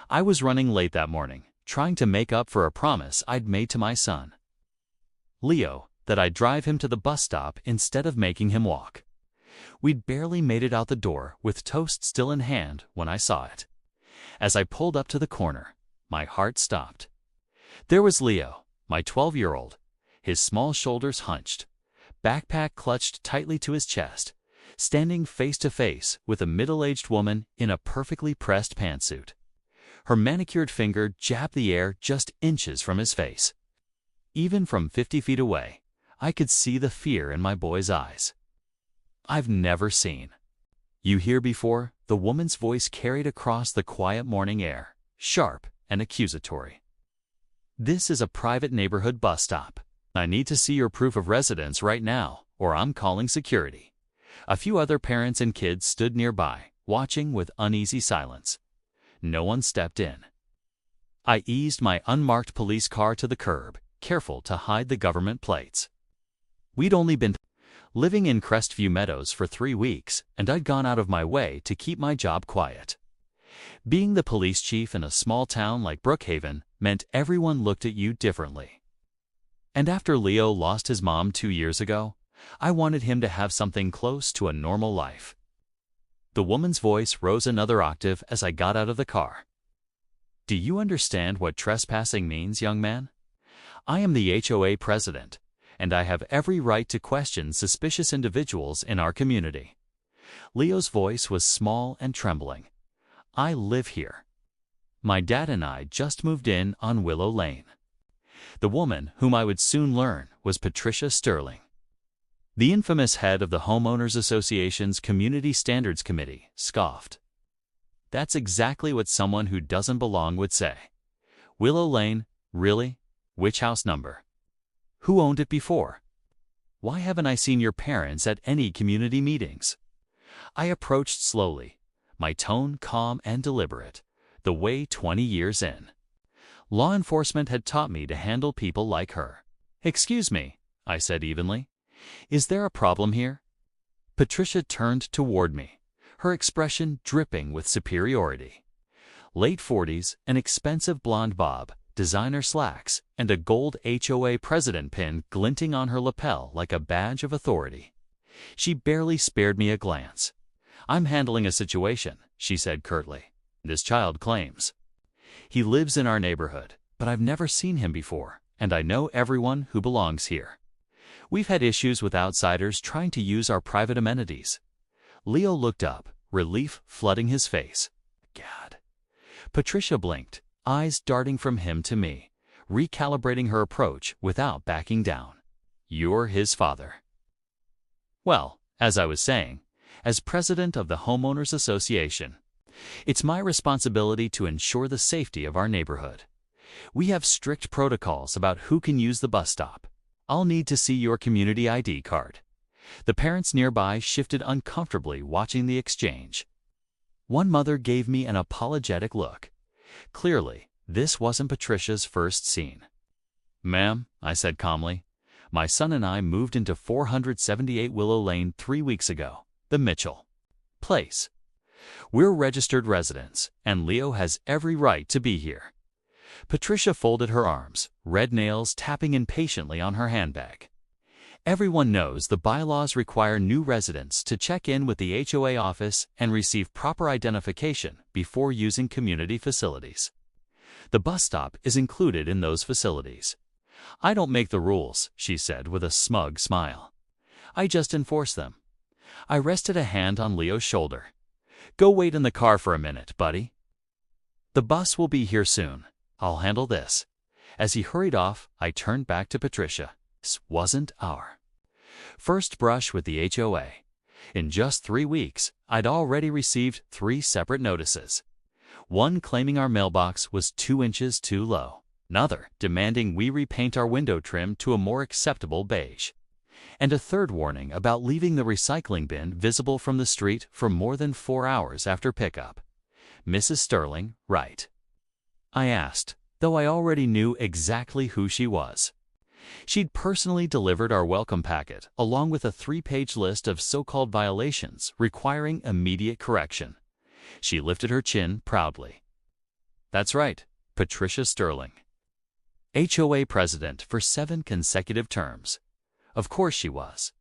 I was running late that morning, trying to make up for a promise I'd made to my son, Leo, that I'd drive him to the bus stop instead of making him walk. We'd barely made it out the door with toast still in hand when I saw it. As I pulled up to the corner, my heart stopped. There was Leo, my 12-year-old, his small shoulders hunched, backpack clutched tightly to his chest, standing face to face with a middle-aged woman in a perfectly pressed pantsuit. Her manicured finger jabbed the air just inches from his face. Even from 50 feet away, I could see the fear in my boy's eyes. I've never seen. You hear before, the woman's voice carried across the quiet morning air, sharp and accusatory. This is a private neighborhood bus stop. I need to see your proof of residence right now, or I'm calling security. A few other parents and kids stood nearby, watching with uneasy silence. No one stepped in. I eased my unmarked police car to the curb, careful to hide the government plates. We'd only been living in Crestview Meadows for 3 weeks, and I'd gone out of my way to keep my job quiet. Being the police chief in a small town like Brookhaven meant everyone looked at you differently. And after Leo lost his mom 2 years ago, I wanted him to have something close to a normal life. The woman's voice rose another octave as I got out of the car. Do you understand what trespassing means, young man? I am the HOA president, and I have every right to question suspicious individuals in our community. Leo's voice was small and trembling. I live here. My dad and I just moved in on Willow Lane. The woman, whom I would soon learn, was Patricia Sterling, the infamous head of the Homeowners Association's Community Standards Committee, scoffed. That's exactly what someone who doesn't belong would say. Willow Lane, really? Which house number? Who owned it before? Why haven't I seen your parents at any community meetings? I approached slowly, my tone calm and deliberate, the way 20 years in. Law enforcement had taught me to handle people like her. Excuse me, I said evenly. Is there a problem here? Patricia turned toward me, her expression dripping with superiority. Late 40s, an expensive blonde bob, designer slacks, and a gold HOA president pin glinting on her lapel like a badge of authority. She barely spared me a glance. I'm handling a situation, she said curtly. This child claims. He lives in our neighborhood, but I've never seen him before, and I know everyone who belongs here. We've had issues with outsiders trying to use our private amenities. Leo looked up, relief flooding his face. Gad. Patricia blinked, eyes darting from him to me, recalibrating her approach without backing down. You're his father. Well, as I was saying, as president of the Homeowners Association, it's my responsibility to ensure the safety of our neighborhood. We have strict protocols about who can use the bus stop. I'll need to see your community ID card. The parents nearby shifted uncomfortably watching the exchange. One mother gave me an apologetic look. Clearly, this wasn't Patricia's first scene. Ma'am, I said calmly, my son and I moved into 478 Willow Lane 3 weeks ago, the Mitchell place. We're registered residents, and Leo has every right to be here. Patricia folded her arms, red nails tapping impatiently on her handbag. Everyone knows the bylaws require new residents to check in with the HOA office and receive proper identification before using community facilities. The bus stop is included in those facilities. I don't make the rules, she said with a smug smile. I just enforce them. I rested a hand on Leo's shoulder. Go wait in the car for a minute, buddy. The bus will be here soon. I'll handle this. As he hurried off, I turned back to Patricia. This wasn't our first brush with the HOA. In just 3 weeks, I'd already received 3 separate notices. One claiming our mailbox was 2 inches too low. Another demanding we repaint our window trim to a more acceptable beige. And a third warning about leaving the recycling bin visible from the street for more than 4 hours after pickup. Mrs. Sterling, right? I asked, though I already knew exactly who she was. She'd personally delivered our welcome packet, along with a 3-page list of so-called violations requiring immediate correction. She lifted her chin proudly. That's right, Patricia Sterling. HOA president for 7 consecutive terms. Of course she was.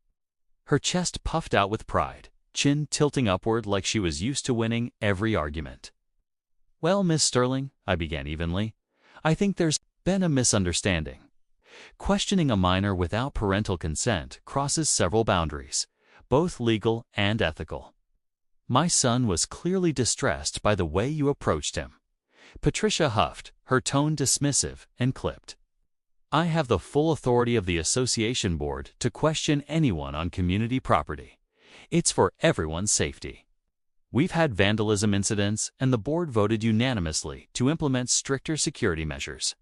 Her chest puffed out with pride, chin tilting upward like she was used to winning every argument. Well, Miss Sterling, I began evenly, I think there's been a misunderstanding. Questioning a minor without parental consent crosses several boundaries, both legal and ethical. My son was clearly distressed by the way you approached him. Patricia huffed, her tone dismissive and clipped. I have the full authority of the association board to question anyone on community property. It's for everyone's safety. We've had vandalism incidents, and the board voted unanimously to implement stricter security measures.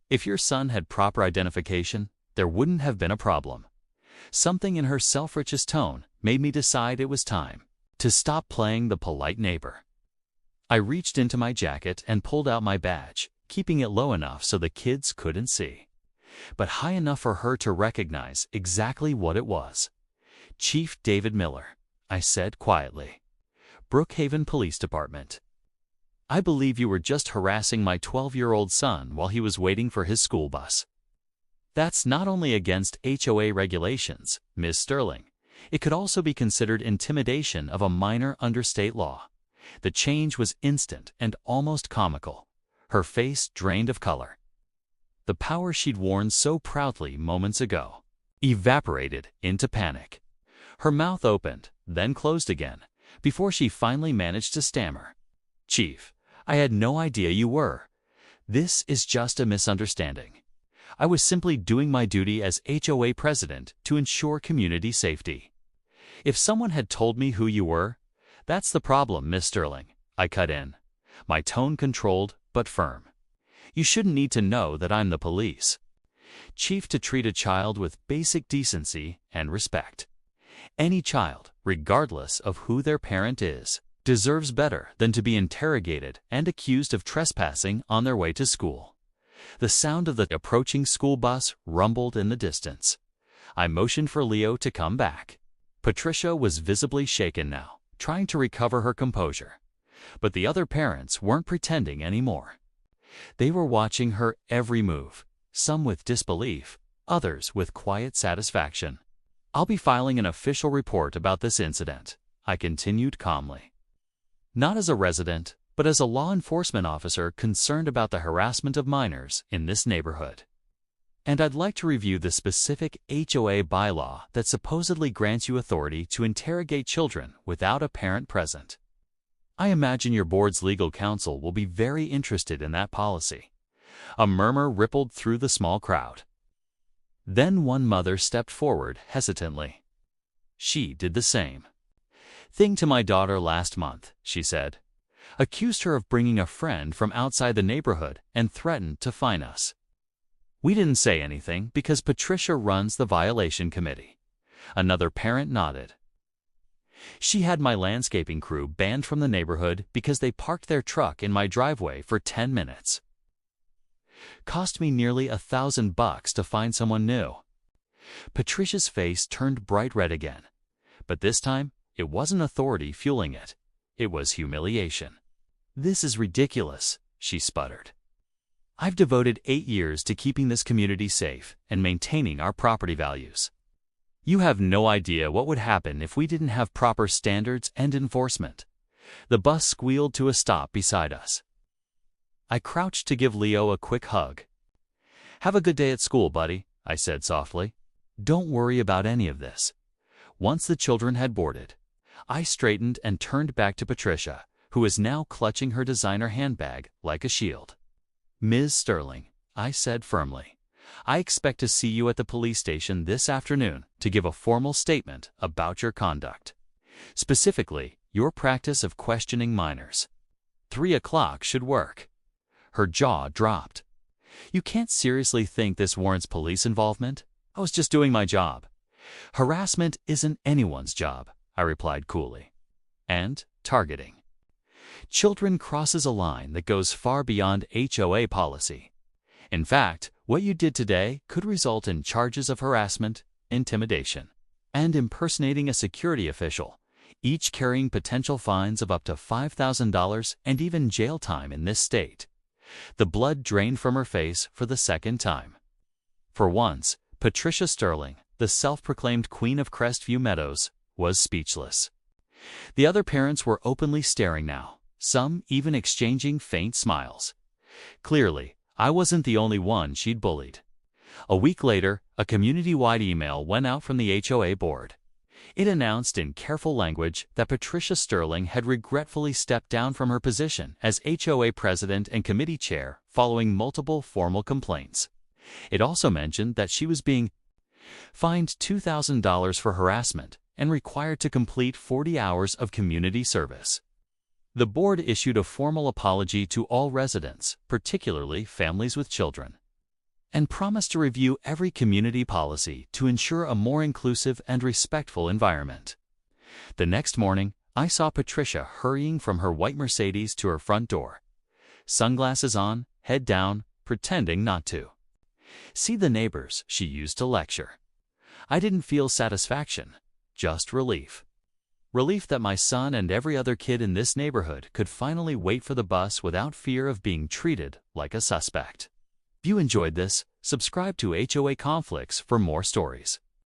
If your son had proper identification, there wouldn't have been a problem. Something in her self-righteous tone made me decide it was time to stop playing the polite neighbor. I reached into my jacket and pulled out my badge, keeping it low enough so the kids couldn't see, but high enough for her to recognize exactly what it was. Chief David Miller, I said quietly. Brookhaven Police Department. I believe you were just harassing my 12-year-old son while he was waiting for his school bus. That's not only against HOA regulations, Ms. Sterling. It could also be considered intimidation of a minor under state law. The change was instant and almost comical. Her face drained of color. The power she'd worn so proudly moments ago evaporated into panic. Her mouth opened, then closed again, before she finally managed to stammer. Chief, I had no idea you were. This is just a misunderstanding. I was simply doing my duty as HOA president to ensure community safety. If someone had told me who you were, that's the problem, Miss Sterling. I cut in, my tone controlled but firm. You shouldn't need to know that I'm the police. Chief, to treat a child with basic decency and respect. Any child, regardless of who their parent is, deserves better than to be interrogated and accused of trespassing on their way to school. The sound of the approaching school bus rumbled in the distance. I motioned for Leo to come back. Patricia was visibly shaken now, trying to recover her composure. But the other parents weren't pretending anymore. They were watching her every move, some with disbelief, others with quiet satisfaction. I'll be filing an official report about this incident, I continued calmly. Not as a resident, but as a law enforcement officer concerned about the harassment of minors in this neighborhood. And I'd like to review the specific HOA bylaw that supposedly grants you authority to interrogate children without a parent present. I imagine your board's legal counsel will be very interested in that policy. A murmur rippled through the small crowd. Then one mother stepped forward hesitantly. She did the same. Thing to my daughter last month, she said. Accused her of bringing a friend from outside the neighborhood and threatened to fine us. We didn't say anything because Patricia runs the violation committee. Another parent nodded. She had my landscaping crew banned from the neighborhood because they parked their truck in my driveway for 10 minutes. Cost me nearly $1,000 to find someone new. Patricia's face turned bright red again, but this time it wasn't authority fueling it. It was humiliation. This is ridiculous, she sputtered. I've devoted 8 years to keeping this community safe and maintaining our property values. You have no idea what would happen if we didn't have proper standards and enforcement. The bus squealed to a stop beside us. I crouched to give Leo a quick hug. Have a good day at school, buddy, I said softly. Don't worry about any of this. Once the children had boarded, I straightened and turned back to Patricia, who was now clutching her designer handbag like a shield. Ms. Sterling, I said firmly, I expect to see you at the police station this afternoon to give a formal statement about your conduct. Specifically, your practice of questioning minors. 3 o'clock should work. Her jaw dropped. You can't seriously think this warrants police involvement? I was just doing my job. Harassment isn't anyone's job, I replied coolly. And targeting. Children crosses a line that goes far beyond HOA policy. In fact, what you did today could result in charges of harassment, intimidation, and impersonating a security official, each carrying potential fines of up to $5,000 and even jail time in this state. The blood drained from her face for the second time. For once, Patricia Sterling, the self-proclaimed Queen of Crestview Meadows, was speechless. The other parents were openly staring now, some even exchanging faint smiles. Clearly, I wasn't the only one she'd bullied. A week later, a community-wide email went out from the HOA board. It announced in careful language that Patricia Sterling had regretfully stepped down from her position as HOA president and committee chair following multiple formal complaints. It also mentioned that she was being fined $2,000 for harassment and required to complete 40 hours of community service. The board issued a formal apology to all residents, particularly families with children, and promised to review every community policy to ensure a more inclusive and respectful environment. The next morning, I saw Patricia hurrying from her white Mercedes to her front door, sunglasses on, head down, pretending not to see the neighbors she used to lecture. I didn't feel satisfaction, just relief. Relief that my son and every other kid in this neighborhood could finally wait for the bus without fear of being treated like a suspect. If you enjoyed this, subscribe to HOA Conflicts for more stories.